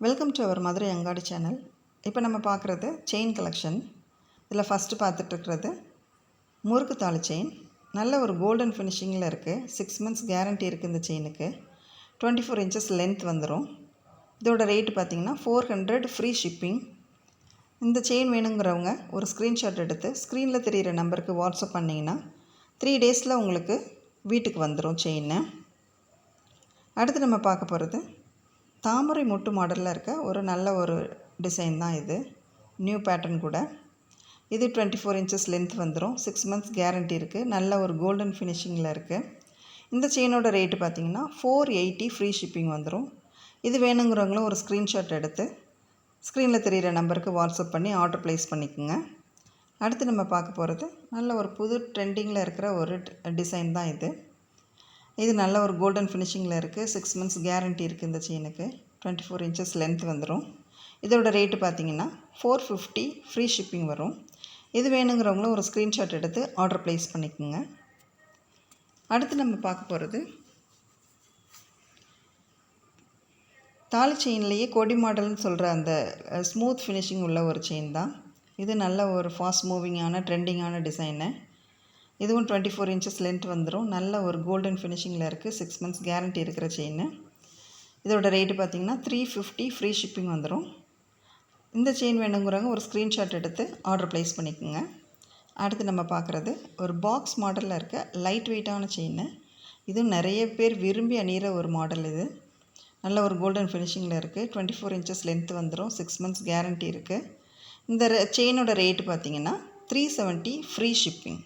Welcome to our Madurai அங்காடி channel. இப்போ நம்ம பார்க்குறது செயின் கலெக்ஷன். இதில் ஃபஸ்ட்டு பார்த்துட்ருக்கிறது முறுக்கு தாலி செயின். நல்ல ஒரு கோல்டன் ஃபினிஷிங்கில் இருக்குது. 6 months கேரண்டி இருக்குது இந்த செயினுக்கு. 24 inches லென்த் வந்துடும். இதோட ரேட்டு பார்த்திங்கன்னா 400 ஃப்ரீ ஷிப்பிங். இந்த செயின் வேணுங்கிறவங்க ஒரு ஸ்க்ரீன்ஷாட் எடுத்து ஸ்க்ரீனில் தெரிகிற நம்பருக்கு வாட்ஸ்அப் பண்ணிங்கன்னா 3 days உங்களுக்கு வீட்டுக்கு வந்துடும் செயின். அடுத்து நம்ம பார்க்க போகிறது தாமரை மொட்டு மாடலில் இருக்க ஒரு நல்ல ஒரு டிசைன் தான் இது. நியூ பேட்டர்ன் கூட. இது 24 inches லென்த் வந்துடும். 6 months கேரண்டி இருக்குது. நல்ல ஒரு கோல்டன் ஃபினிஷிங்கில் இருக்குது. இந்த செயினோட ரேட்டு பார்த்திங்கன்னா 480 ஃப்ரீ ஷிப்பிங் வந்துடும். இது வேணுங்கிறவங்களும் ஒரு ஸ்க்ரீன்ஷாட் எடுத்து ஸ்க்ரீனில் தெரிகிற நம்பருக்கு வாட்ஸ்அப் பண்ணி ஆர்டர் ப்ளேஸ் பண்ணிக்கோங்க. அடுத்து நம்ம பார்க்க போகிறது நல்ல ஒரு புது ட்ரெண்டிங்கில் இருக்கிற ஒரு டிசைன் தான் இது. இது நல்ல ஒரு கோல்டன் ஃபினிஷிங்கில் இருக்குது. 6 months கேரண்டி இருக்குது இந்த செயினுக்கு. 24 inches லென்த் வந்துடும். இதோட ரேட்டு பார்த்திங்கன்னா 450 ஃப்ரீ ஷிப்பிங் வரும். இது வேணுங்கிறவங்களும் ஒரு ஸ்க்ரீன்ஷாட் எடுத்து ஆர்டர் ப்ளேஸ் பண்ணிக்கோங்க. அடுத்து நம்ம பார்க்க போகிறது தாலி செயின்லேயே கொடி மாடல்னு சொல்கிற அந்த ஸ்மூத் ஃபினிஷிங் உள்ள ஒரு செயின் தான். இது நல்ல ஒரு ஃபாஸ்ட் மூவிங்கான ட்ரெண்டிங்கான டிசைனு. இதுவும் 24 inches லென்த் வந்துடும். நல்ல ஒரு கோல்டன் ஃபினிஷிங்கில் இருக்குது. 6 months கேரண்டி இருக்கிற செயின். இதோட ரேட்டு பார்த்திங்கன்னா 350 ஃப்ரீ ஷிப்பிங் வந்துடும். இந்த செயின் வேணுங்கிறவங்க ஒரு ஸ்க்ரீன்ஷாட் எடுத்து ஆர்டர் ப்ளேஸ் பண்ணிக்கோங்க. அடுத்து நம்ம பார்க்குறது ஒரு பாக்ஸ் மாடலில் இருக்க லைட் வெயிட்டான செயின். இதுவும் நிறைய பேர் விரும்பி அணிகிற ஒரு மாடல் இது. நல்ல ஒரு கோல்டன் ஃபினிஷிங்கில் இருக்குது. 24 inches லென்த் வந்துடும். 6 months கேரண்டி இருக்குது. இந்த செயினோட ரேட்டு பார்த்திங்கன்னா 370 ஃப்ரீ ஷிப்பிங்.